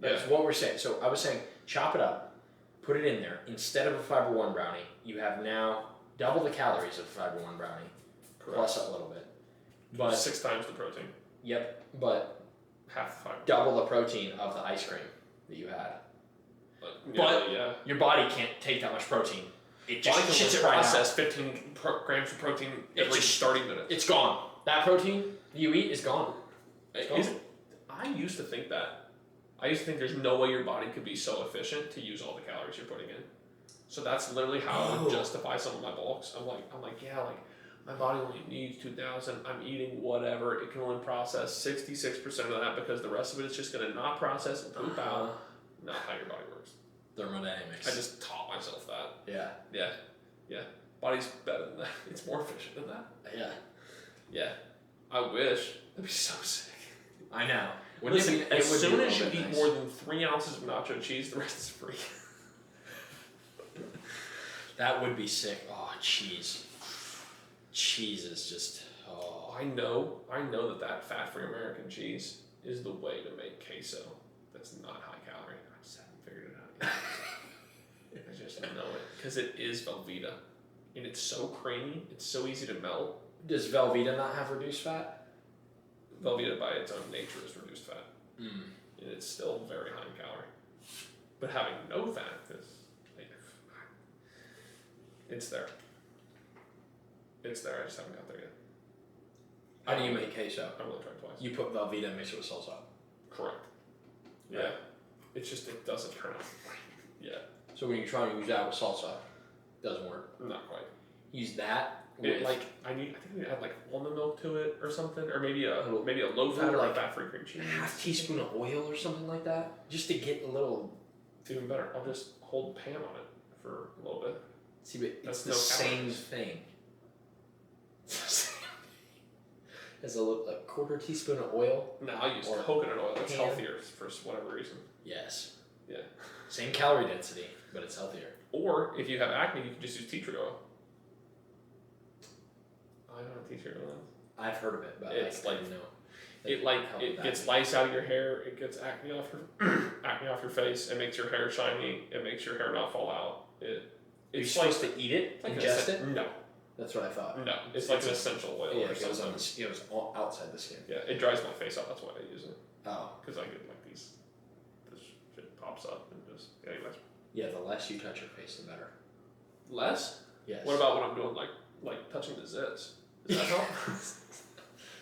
That's what we're saying. So I was saying, chop it up, put it in there. Instead of a Fiber One brownie, you have now double the calories of a Fiber One brownie, Correct. plus a little bit. But 6 times the protein. Yep, but Half the fiber. double the protein of the ice cream that you had. But yeah. Your body can't take that much protein. It just Body can shits it right out. process 15 grams of protein every 30 minutes. It's gone. That protein you eat is gone. I used to think that. I used to think there's no way your body could be so efficient to use all the calories you're putting in. So that's literally how I would justify some of my bulks. I'm like, my body only needs 2,000. I'm eating whatever. It can only process 66% of that because the rest of it is just going to not process and poop out. Not how your body works. Thermodynamics. I just taught myself that. Yeah. Yeah. Body's better than that. It's more efficient than that. Yeah. Yeah. I wish. That'd be so sick. I know. Listen, as soon as you eat more than 3 ounces of nacho cheese, the rest is free. That would be sick. Oh, cheese. Cheese is just. Oh. I know that fat-free American cheese is the way to make queso. That's not high calorie. I just haven't figured it out yet. I just know it because it is Velveeta, and it's so creamy. It's so easy to melt. Does Velveeta not have reduced fat? Velveeta, by its own nature, is reduced fat, Mm. and it's still very high in calorie. But having no fat is, it's there. It's there. I just haven't got there yet. How do you make queso? I've only tried twice. You put Velveeta and mix it with salsa. Correct. Right. Yeah. It's just it doesn't turn out. Yeah. So when you try to use that with salsa, it doesn't work. Not quite. Use that It, with I think we add like almond milk to it or something, or maybe a low fat or like a fat-free cream cheese. a half teaspoon of oil or something like that, just to get a little. It's even better. I'll just hold pan on it for a little bit. See, but it's That's the no same calories. thing. As a quarter teaspoon of oil. No, I'll use Or coconut oil. It's pan. healthier for whatever reason. Yes. Yeah. Same calorie density, but it's healthier. Or if you have acne, you can just use tea tree oil. I don't know tea tree oil. I've heard of it, but It's I didn't know. It gets lice out of your hair. It gets acne off your face. It makes your hair shiny. It makes your hair not fall out. You're It's supposed to eat it, like ingest it. No, That's what I thought. no. It's like an essential oil Yeah, or it goes something. on the, it goes all outside the skin. Yeah, it dries my face out. That's why I use it. Oh. Because I get like this shit pops up and just. Anyways. Yeah, the less you touch your face, the better. Less? Yes. What about when I'm doing like touching the zits? Does that help?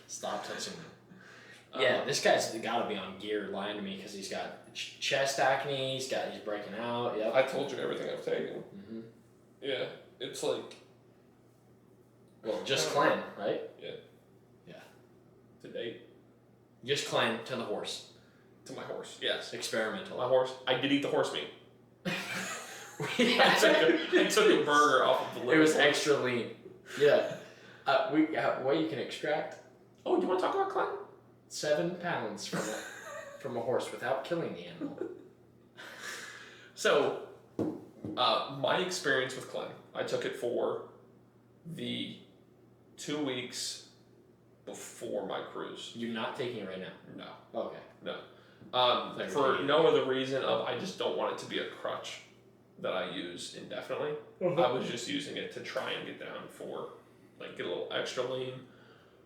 Stop touching them. Yeah, this guy's got to be on gear lying to me because he's got chest acne, he's breaking out. Yep. I told you everything I've taken. Mm-hmm. Yeah, it's like. Well, just Clen, right? Yeah. Yeah. To date. Just Clen to the horse. To my horse, yes. Experimental. My horse. I did eat the horse meat. Yeah. I took a burger off of the liver. It was extra lean. Yeah. What you can extract Oh, do you want to talk about Clen? 7 pounds from a horse without killing the animal. So, my experience with Clen, I took it for the 2 weeks before my cruise. You're not taking it right now? No. Okay. No. For no other reason of I just don't want it to be a crutch that I use indefinitely. Mm-hmm. I was just using it to try and get down for, get a little extra lean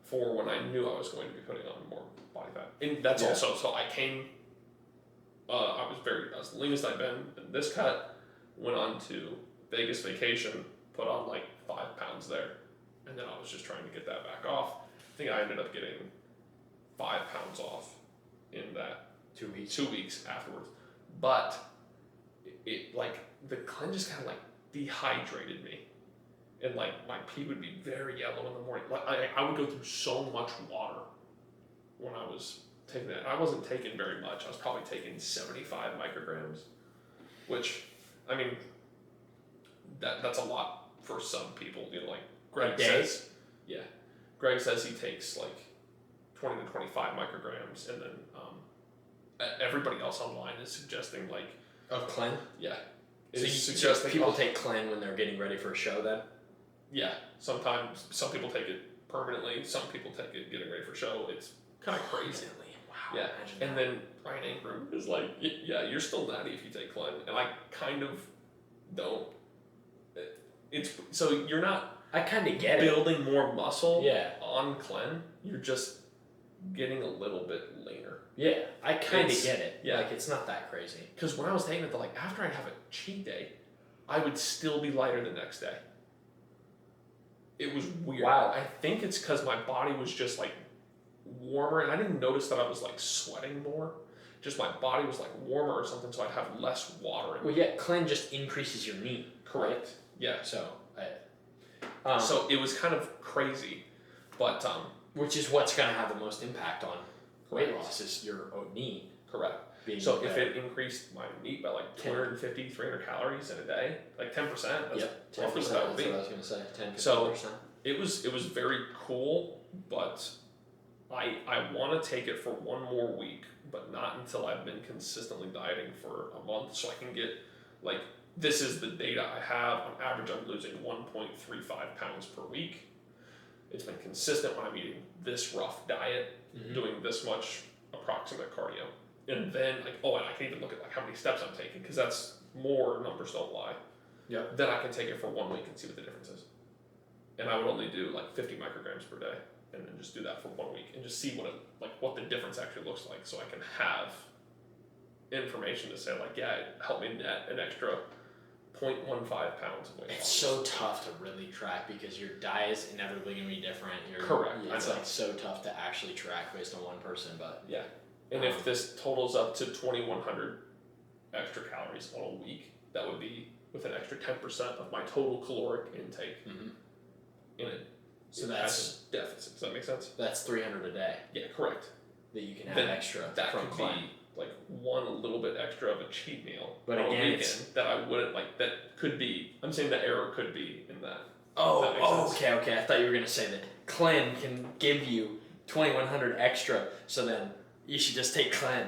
for when I knew I was going to be putting on more body fat. And that's also, so I came, I was the leanest I've been in this cut, went on to Vegas vacation, put on 5 pounds there, and then I was just trying to get that back off. I think I ended up getting 5 pounds off in that 2 weeks. 2 weeks afterwards. But it like the Clen just kind of like dehydrated me, and like my pee would be very yellow in the morning. Like I would go through so much water when I was taking that. I wasn't taking very much. I was probably taking 75 micrograms, which I mean that's a lot for some people. You know, like Greg says, yeah, Greg says he takes like 20 to 25 micrograms, and then everybody else online is suggesting like of Clen. Yeah. So people take Clen when they're getting ready for a show then? Yeah. Sometimes some people take it permanently. Some people take it getting ready for a show. It's kind of crazy. Wow. Yeah. And then Ryan Ingram is like, yeah, you're still natty if you take Clen, and I kind of don't. It's so you're not. I kind of get building more muscle. Yeah. On Clen, you're just getting a little bit leaner. Yeah, I kind of get it. Yeah. Like, it's not that crazy. Because when I was taking it, like, after I'd have a cheat day, I would still be lighter the next day. It was weird. Wow. I think it's because my body was just, like, warmer, and I didn't notice that I was, like, sweating more. Just my body was, like, warmer or something, so I'd have less water in me. Well, yeah, Clen just increases your need. Correct. Right? Yeah. So, so it was kind of crazy, but... which is what's going to have the most impact on weight loss is your need. Correct. So if it increased my meat by like 250, 300 calories in a day, like 10%, that's 10%, roughly what that would be. That's what I was going to say, 10%. So it was very cool, but I want to take it for one more week, but not until I've been consistently dieting for a month, so I can get, like, this is the data I have. On average, I'm losing 1.35 pounds per week. It's been consistent when I'm eating this rough diet, doing this much approximate cardio. And then, like, and I can even look at, like, how many steps I'm taking, because that's more, numbers don't lie. Yeah. Then I can take it for 1 week and see what the difference is. And I would only do, like, 50 micrograms per day, and then just do that for 1 week, and just see what the difference actually looks like, so I can have information to say, like, yeah, it helped me net an extra 0.15 pounds of weight loss. It's so tough to really track because your diet is inevitably going to be different. Correct. It's like so tough to actually track based on one person, but yeah. And if this totals up to 2,100 extra calories on a week, that would be with an extra 10% of my total caloric intake in it. So that's a deficit. Does that make sense? That's 300 a day. Yeah, correct. That you can have then extra. That from could Clen. be like one a little bit extra of a cheat meal, but on again, a weekend that I wouldn't like. That could be. I'm saying the error could be in that. Okay. I thought you were gonna say that Clen can give you 2,100 extra, so then you should just take Clen.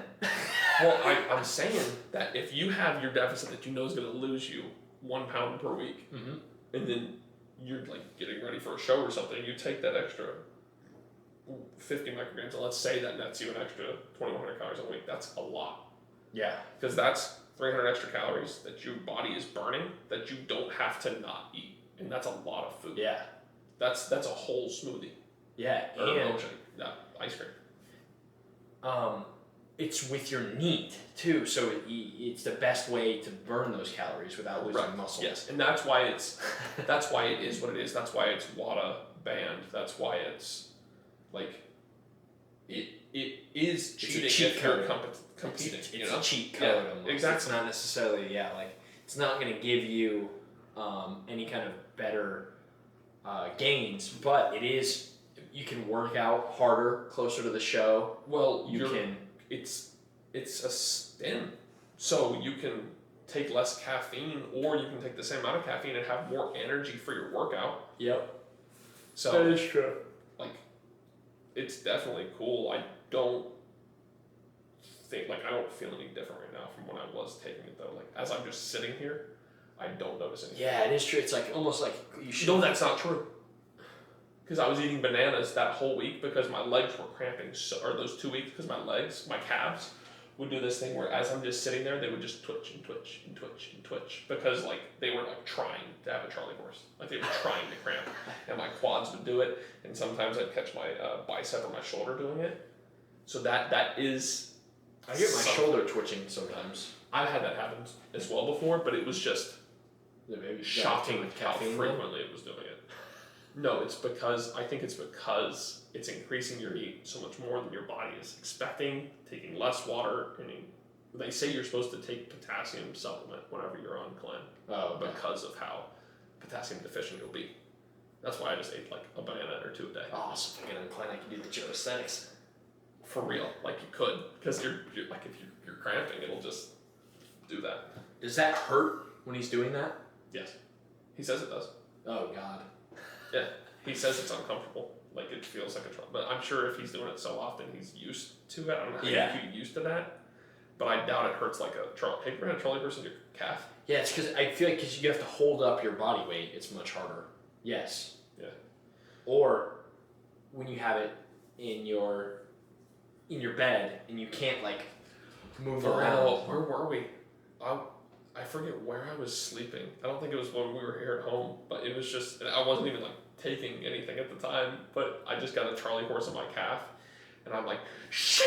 Well, I'm saying that if you have your deficit that you know is going to lose you 1 pound per week, and then you're like getting ready for a show or something, you take that extra 50 micrograms, and let's say that nets you an extra 2,100 calories a week. That's a lot. Yeah. Because that's 300 extra calories that your body is burning that you don't have to not eat, and that's a lot of food. Yeah. That's a whole smoothie. Yeah, or a milkshake. Yeah, ice cream. It's with your NEAT too, so it's the best way to burn those calories without losing muscle. Yes, and that's why it is what it is. That's why it's WADA banned. That's why it's like it is cheating if you're competing. It's a cheat code. Yeah, exactly. It's not necessarily it's not going to give you any kind of better gains, but it is. You can work out harder closer to the show. Well, you can. It's a stim, so you can take less caffeine, or you can take the same amount of caffeine and have more energy for your workout. Yep. So that is true. Like, it's definitely cool. I don't feel any different right now from when I was taking it though. Like, as I'm just sitting here, I don't notice anything. Yeah, it is true. It's like almost like you should. No, that's not true. Because I was eating bananas that whole week because my legs were cramping, or those 2 weeks because my calves would do this thing where as I'm just sitting there, they would just twitch and twitch and twitch and twitch because like they were like trying to have a Charlie horse, like they were trying to cramp, and my quads would do it, and sometimes I'd catch my bicep or my shoulder doing it. So that is. I get my shoulder twitching sometimes. I've had that happen as well before, but it was just shocking how frequently it was doing it. No, I think it's because it's increasing your need so much more than your body is expecting, taking less water, and they say you're supposed to take potassium supplement whenever you're on Clen. Oh, okay. Because of how potassium deficient you'll be. That's why I just ate like a banana or 2 a day. Oh, so if I get on Clen, I can do the Joe aesthetics. For real, like you could, because you're like if you're cramping, it'll just do that. Does that hurt when he's doing that? Yes, he says it does. Oh God. Yeah, he says it's uncomfortable, like it feels like a trolley. But I'm sure if he's doing it so often, he's used to it. I don't know how you get used to that, but I doubt it hurts like a trolley. Have you ever had a trolley versus your calf? Yeah, it's because I feel like you have to hold up your body weight, it's much harder. Yes. Yeah. Or when you have it in your bed and you can't like move around. Where were we? I forget where I was sleeping. I don't think it was when we were here at home, but it was just, and I wasn't even like taking anything at the time, but I just got a Charlie horse on my calf, and I'm like, shit.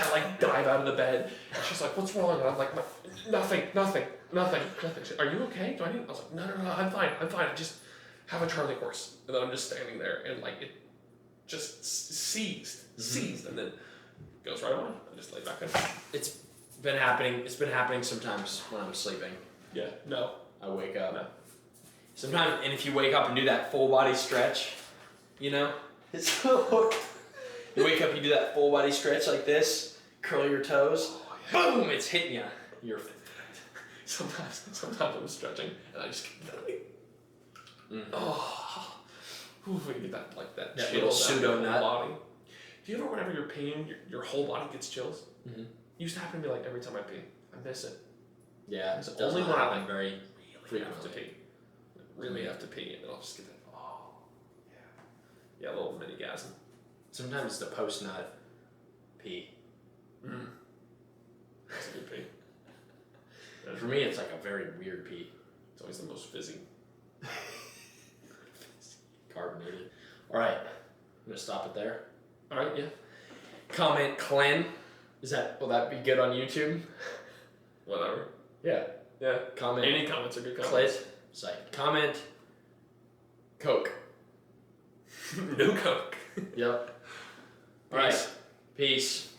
I like dive out of the bed, and she's like, what's wrong? And I'm like, nothing. Are you okay? I was like, no, I'm fine. I just have a Charlie horse. And then I'm just standing there, and like, it just seized, and then goes right on. I just lay back in. It's been happening sometimes when I'm sleeping. Yeah, no. I wake up. No. Sometimes, and if you wake up and do that full body stretch, you know, you wake up, you do that full body stretch like this, curl your toes, boom, it's hitting you. You're Sometimes I'm stretching and I just get when you get that that chill little pseudo down your nut. body. Do you ever, whenever you're peeing, your whole body gets chills? Mm-hmm. Used to happen to me like every time I pee. I miss it. Yeah, It's it only when I like very really have to pee. Really have to pee, and then I'll just get that. Oh, yeah, a little mini gasm. Sometimes it's the post nut pee. That's a good pee. For me, it's like a very weird pee. It's always the most fizzy. Carbonated. All right, I'm gonna stop it there. All right, yeah. Comment Clen. Will that be good on YouTube? Whatever. Yeah. Yeah. Comment. Any comments are good comments. Clit. Site. Comment. Coke. No Coke. Yep. All right. Peace.